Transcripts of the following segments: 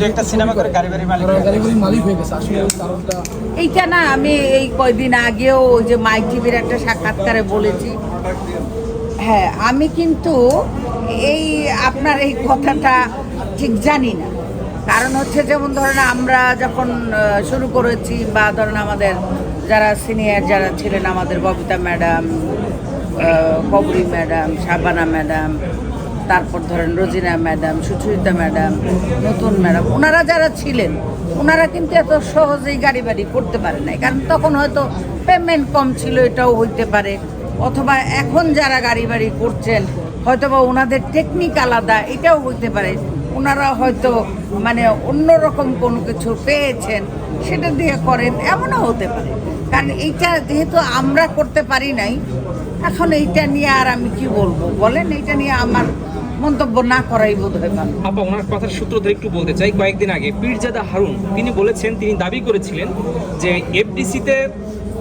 একটা সিনেমা করে গাড়ি মালিক হয়ে গেছে, আসলে কারণটা এইটা না, আমি এই কয়দিন আগেও ওই যে মাই টিভির একটা সাক্ষাৎকারে বলেছি। হ্যাঁ, আমি কিন্তু এই আপনার এই কথাটা ঠিক জানি না। কারণ হচ্ছে যেমন ধরেন আমরা যখন শুরু করেছি, বা ধরেন আমাদের যারা সিনিয়র যারা ছিলেন, আমাদের ববিতা ম্যাডাম, কবরী ম্যাডাম, শাবানা ম্যাডাম, তারপর ধরেন রোজিনা ম্যাডাম, সুচরিতা ম্যাডাম, নতুন ম্যাডাম, ওনারা যারা ছিলেন ওনারা কিন্তু এত সহজেই গাড়ি বাড়ি করতে পারে নাই। কারণ তখন হয়তো পেমেন্ট কম ছিল, এটাও হইতে পারে। অথবা এখন যারা গাড়ি বাড়ি করছেন হয়তো বা ওনাদের টেকনিক আলাদা, এটাও হইতে পারে। ওনারা হয়তো মানে অন্যরকম কোনো কিছু পেয়েছেন, সেটা দিয়ে করেন, এমনও হতে পারে। কারণ এইটা যেহেতু আমরা করতে পারি নাই, এখন এইটা নিয়ে আর আমি কি বলবো বলেন, এইটা নিয়ে আমার মন্তব্য না করাই বোধ হয় ভালো। আপা, ওনার কথার সূত্র ধরে একটু বলতে চাই। কয়েকদিন আগে পীরজাদা হারুন তিনি বলেছেন, তিনি দাবি করেছিলেন যে এফডিসিতে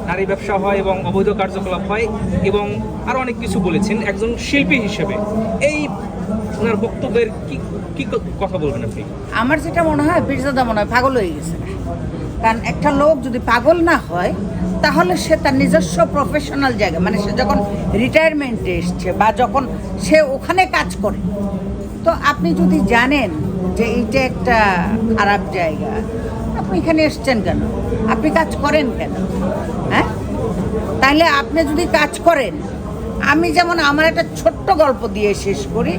নারী ব্যবসা হয় এবং অবৈধ কার্যকলাপ হয়, এবং আরও অনেক কিছু বলেছেন একজন শিল্পী হিসেবে। এই ওনার বক্তব্যের কি কথা বলবেন আপনি? আমার যেটা মনে হয়, পীরজাদা মনে হয় পাগল হয়ে গেছে। কারণ একটা লোক যদি পাগল না হয়, তাহলে সে তার নিজস্ব প্রফেশনাল জায়গা, মানে সে যখন রিটায়ারমেন্টে এসছে বা যখন সে ওখানে কাজ করে, তো আপনি যদি জানেন যে এইটা একটা খারাপ জায়গা, আপনি এখানে এসছেন কেন? আপনি কাজ করেন কেন? হ্যাঁ, তাহলে আপনি যদি কাজ করেন, আমি যেমন আমার একটা ছোট্ট গল্প দিয়ে শেষ করি।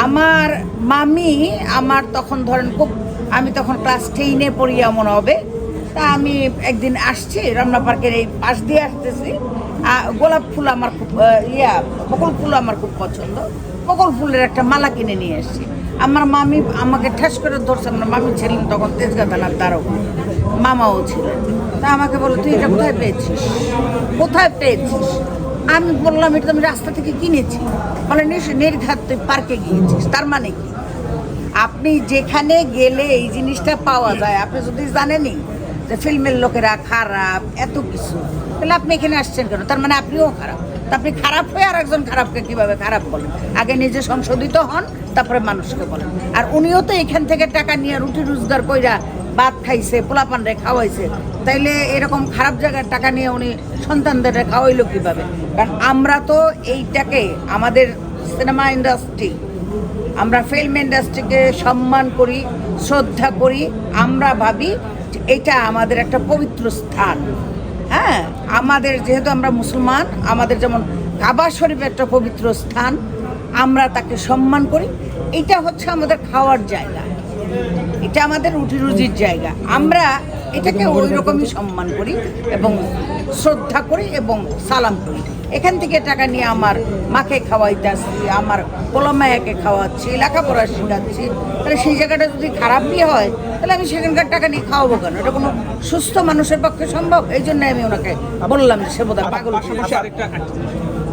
আমার মামি, আমার তখন ধরেন খুব, আমি তখন ক্লাস 10-এ পড়ি এমন হবে। তা আমি একদিন আসছি রমনা পার্কের এই পাশ দিয়ে আসতেছি, গোলাপ ফুল আমার খুব বকুল ফুল আমার খুব পছন্দ। বকুল ফুলের একটা মালা কিনে নিয়ে এসেছি। আমার মামি আমাকে ঠেস করে ধরছে। আমার মামি ছিলেন তখন তেজগাঁ থানার দ্বারক, মামাও ছিলেন। তা আমাকে বলো, তুই এটা কোথায় পেয়েছিস? কোথায় পেয়েছিস? আমি বললাম, এটা আমি রাস্তা থেকে কিনেছি। বলে, নির্ঘাত তুই পার্কে গিয়েছিস। তার মানে কি? আপনি যেখানে গেলে এই জিনিসটা পাওয়া যায়, আপনি যদি জানেনই যে ফিল্মের লোকেরা খারাপ, এত কিছু, তাহলে আপনি এখানে আসছেন কেন? তার মানে আপনিও খারাপ। তা আপনি খারাপ হয়ে আর একজন খারাপকে কীভাবে খারাপ বলেন? আগে নিজে সংশোধিত হন, তারপরে মানুষকে বলেন। আর উনিও তো এখান থেকে টাকা নিয়ে রুটি রোজগার কইরা ভাত খাইছে, পোলাপানরে খাওয়াইছে, তাইলে এরকম খারাপ জায়গার টাকা নিয়ে উনি সন্তানদের খাওয়াইলো কীভাবে? কারণ আমরা তো এইটাকে, আমাদের সিনেমা ইন্ডাস্ট্রি, আমরা ফিল্ম ইন্ডাস্ট্রিকে সম্মান করি, শ্রদ্ধা করি। আমরা ভাবি এটা আমাদের একটা পবিত্র স্থান। হ্যাঁ, আমাদের যেহেতু আমরা মুসলমান, আমাদের যেমন কাবা শরীফ একটা পবিত্র স্থান, আমরা তাকে সম্মান করি। এটা হচ্ছে আমাদের খাওয়ার জায়গা, এটা আমাদের রুটি রুজির জায়গা। আমরা এটাকে ওই রকমই সম্মান করি এবং শ্রদ্ধা করি এবং সালাম করি। এখান থেকে টাকা নিয়ে আমার মাকে খাওয়াইতেছি, আমার পোলামায়াকে খাওয়াচ্ছি, লেখাপড়া শেখাচ্ছি, তাহলে সেই জায়গাটা যদি খারাপ নিয়ে হয়, তাহলে আমি সেখানকার টাকা নিয়ে খাওয়াবো কেন? এটা কোনো সুস্থ মানুষের পক্ষে সম্ভব? এই জন্য আমি ওনাকে বললাম যে সে বোধহয় পাগল।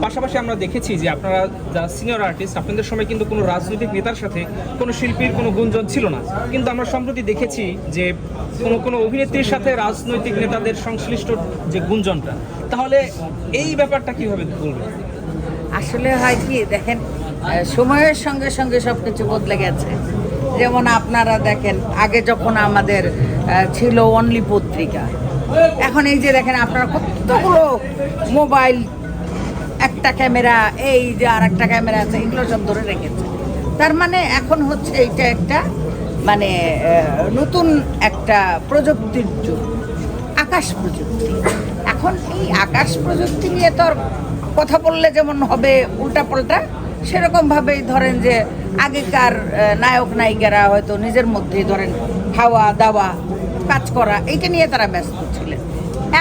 পাশাপাশি আমরা দেখেছি যে আপনারা যারা সিনিয়র আর্টিস্ট, আপনাদের সময় কিন্তু কোনো রাজনৈতিক নেতার সাথে কোনো শিল্পীর কোনো গুঞ্জন ছিল না, কিন্তু আমরা সম্প্রতি দেখেছি যে কোনো অভিনেত্রীর সাথে রাজনৈতিক নেতাদের সংশ্লিষ্ট যে গুঞ্জনটা, তাহলে এই ব্যাপারটা কীভাবে বলবেন? আসলে হয় কি, দেখেন, সময়ের সঙ্গে সঙ্গে সব কিছু বদলে গেছে। যেমন আপনারা দেখেন, আগে যখন আমাদের ছিল অনলি পত্রিকা, এখন এই যে দেখেন আপনারা কতগুলো মোবাইল, একটা ক্যামেরা, এই যে আর একটা ক্যামেরা আছে, এগুলো সব ধরে রেখেছে। তার মানে এখন হচ্ছে এইটা একটা মানে নতুন একটা প্রযুক্তির যুগ, আকাশ প্রযুক্তি। এখন এই আকাশ প্রযুক্তি নিয়ে তো আর কথা বললে যেমন হবে উল্টাপাল্টা, সেরকমভাবেই ধরেন যে আগেকার নায়ক নায়িকারা হয়তো নিজের মধ্যেই ধরেন খাওয়া দাওয়া, কাজ করা, এইটা নিয়ে তারা ব্যস্ত ছিলেন।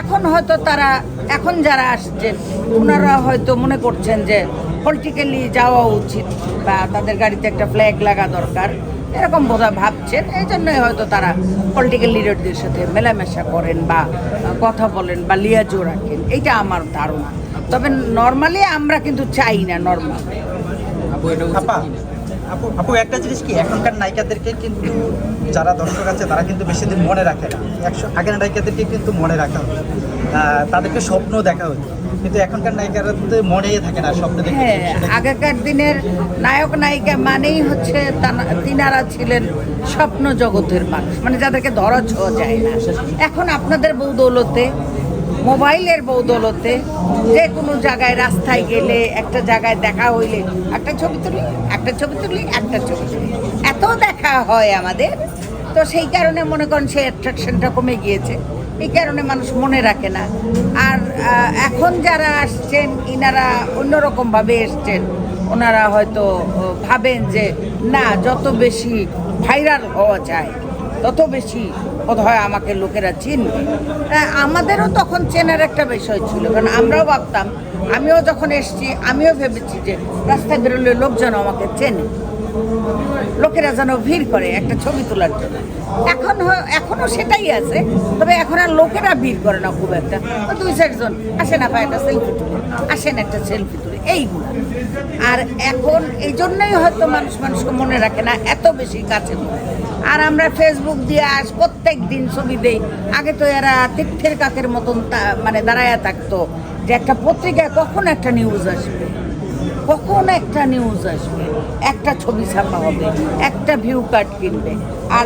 এখন হয়তো তারা, এখন যারা আসছেন ওনারা হয়তো মনে করছেন যে পলিটিক্যালি যাওয়া উচিত, বা তাদের গাড়িতে একটা ফ্ল্যাগ লাগা দরকার, এরকম বোধহয় ভাবছেন। এই জন্যই হয়তো তারা পলিটিক্যাল লিডারদের সাথে মেলামেশা করেন বা কথা বলেন বা লিয়াজও রাখেন, এইটা আমার ধারণা। তবে নর্মালি আমরা কিন্তু চাই না নর্মাল। আপু একটা জিনিস কি, এখনকার নায়িকাদেরকে কিন্তু যারা দর্শক আছে তারা কিন্তু বেশি দিন মনে রাখে না। আগের নায়িকাদেরকে কিন্তু মনে রাখা হতো, তাদেরকে স্বপ্ন দেখা হতো। কিন্তু এখনকার নায়িকারা তো মনেই থাকে না, স্বপ্নে দেখে হ্যাঁ, সেটা কি? আগেকার দিনের নায়ক নায়িকা মানেই হচ্ছে তিনারা ছিলেন স্বপ্ন জগতের মানুষ, মানে যাদেরকে ধরা ছোঁয়া যায় না। এখন আপনাদের বৌদৌলতে, মোবাইলের বৌদৌলতে যে কোনো জায়গায় রাস্তায় গেলে, একটা জায়গায় দেখা হইলে একটা ছবি তুলি, একটা ছবি তুলি, একটা ছবি তুলি, এত দেখা হয় আমাদের। তো সেই কারণে মনে করেন সেই অ্যাট্রাকশনটা কমে গিয়েছে, এই কারণে মানুষ মনে রাখে না। আর এখন যারা আসছেন ইনারা অন্যরকমভাবে এসছেন, ওনারা হয়তো ভাবেন যে না, যত বেশি ভাইরাল হওয়া যায় তত বেশি বোধহয় আমাকে লোকেরা চিনবে। আমাদেরও তখন চেনার একটা বিষয় ছিল, কারণ আমরাও ভাবতাম, আমিও যখন এসছি আমিও ভেবেছি যে রাস্তায় বেরোলে লোকজন আমাকে চেনে, লোকেরা যেন ভিড় করে একটা ছবি তোলার জন্য। এখনো সেটাই আছে, তবে এখন আর লোকেরা ভিড় করে না খুব একটা। ওই 2-4 জন আসে না, ভাই একটা সেলফি তুলে, আসেন একটা সেলফি তুলে, এইগুলো। আর এখন এই জন্যই হয়তো মানুষকে মনে রাখে না এত বেশি কাছে করে। আর আমরা ফেসবুক দিয়ে প্রত্যেক দিন ছবি দেই। আগে তো এরা তীর্থের কাকের মতন মানে দাঁড়ায়া থাকতো যে একটা পত্রিকায় কখন একটা নিউজ আসবে, কখন একটা নিউজ আসবে, একটা ছবি ছাপা হবে, একটা ভিউ কার্ড কিনবে। আর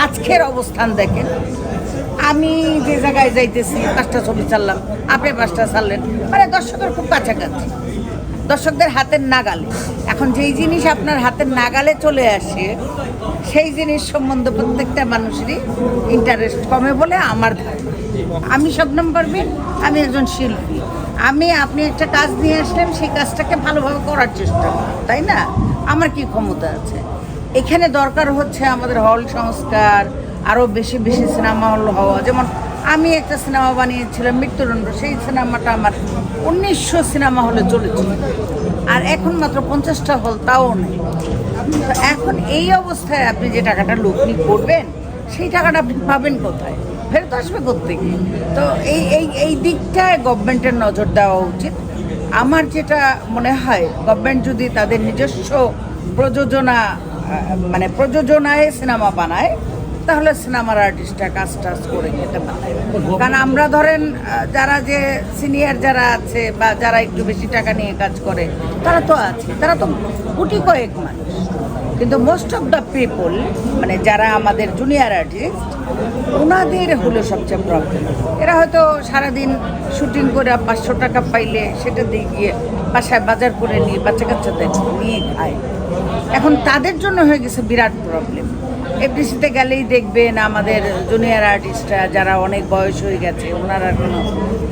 আজকের অবস্থান দেখেন, আমি যে জায়গায় যাইতেছি 5টা ছবি ছাড়লাম, আপনি 5টা ছাড়লেন, মানে দর্শকের খুব কাছাকাছি, দর্শকদের হাতের নাগালে। এখন যেই জিনিস আপনার হাতের নাগালে চলে আসে, সেই জিনিস সম্বন্ধে প্রত্যেকটা মানুষেরই ইন্টারেস্ট কমে বলে আমার ধারণা। আমি শবনম পারভীন, আমি একজন শিল্পী। আপনি একটা কাজ নিয়ে আসলেন, সেই কাজটাকে ভালোভাবে করার চেষ্টা করি, তাই না? আমার কি ক্ষমতা আছে? এখানে দরকার হচ্ছে আমাদের হল সংস্কার, আরও বেশি বেশি সিনেমা হল হওয়া। যেমন আমি একটা সিনেমা বানিয়েছিলাম মৃত্যুদণ্ড, সেই সিনেমাটা আমার 1900 সিনেমা হলে চলেছিল, আর এখন মাত্র 50টা হল, তাও নেই। তো এখন এই অবস্থায় আপনি যে টাকাটা লগ্নি করবেন, সেই টাকাটা আপনি পাবেন কোথায়? ফেরত আসবে কোত্থেকে? তো এই দিকটায় গভর্নমেন্টের নজর দেওয়া উচিত। আমার যেটা মনে হয়, গভর্নমেন্ট যদি তাদের নিজস্ব প্রযোজনায় সিনেমা বানায়, তাহলে সিনেমার আর্টিস্টরা কাজ করে খেতে পারে। কারণ আমরা ধরেন যারা যে সিনিয়র যারা আছে বা যারা একটু বেশি টাকা নিয়ে কাজ করে, তারা তো আছে, তারা তো গুটি কয়েক মানুষ। কিন্তু মোস্ট অফ দ্য পিপল, মানে যারা আমাদের জুনিয়র আর্টিস্ট, ওনাদের হলো সবচেয়ে প্রবলেম। এরা হয়তো সারাদিন শুটিং করে 500 টাকা পাইলে সেটা দিয়ে গিয়ে বাসায় বাজার করে নিয়ে বাচ্চা কাচ্চাদের নিয়ে খায়। এখন তাদের জন্য হয়ে গেছে বিরাট প্রবলেম। এফডিসিতে গেলেই দেখবেন আমাদের জুনিয়র আর্টিস্টরা যারা অনেক বয়স হয়ে গেছে, ওনারা কোনো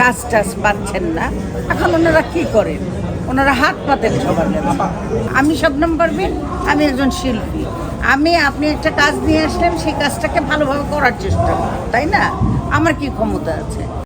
কাজ টাজ পাচ্ছেন না। এখন ওনারা কী করেন? ওনারা হাত পাতেন সবার কাছে। আমি শবনম পারভীন, আমি একজন শিল্পী। আপনি একটা কাজ নিয়ে আসলেন, সেই কাজটাকে ভালোভাবে করার চেষ্টা করি, তাই না? আমার কি ক্ষমতা আছে?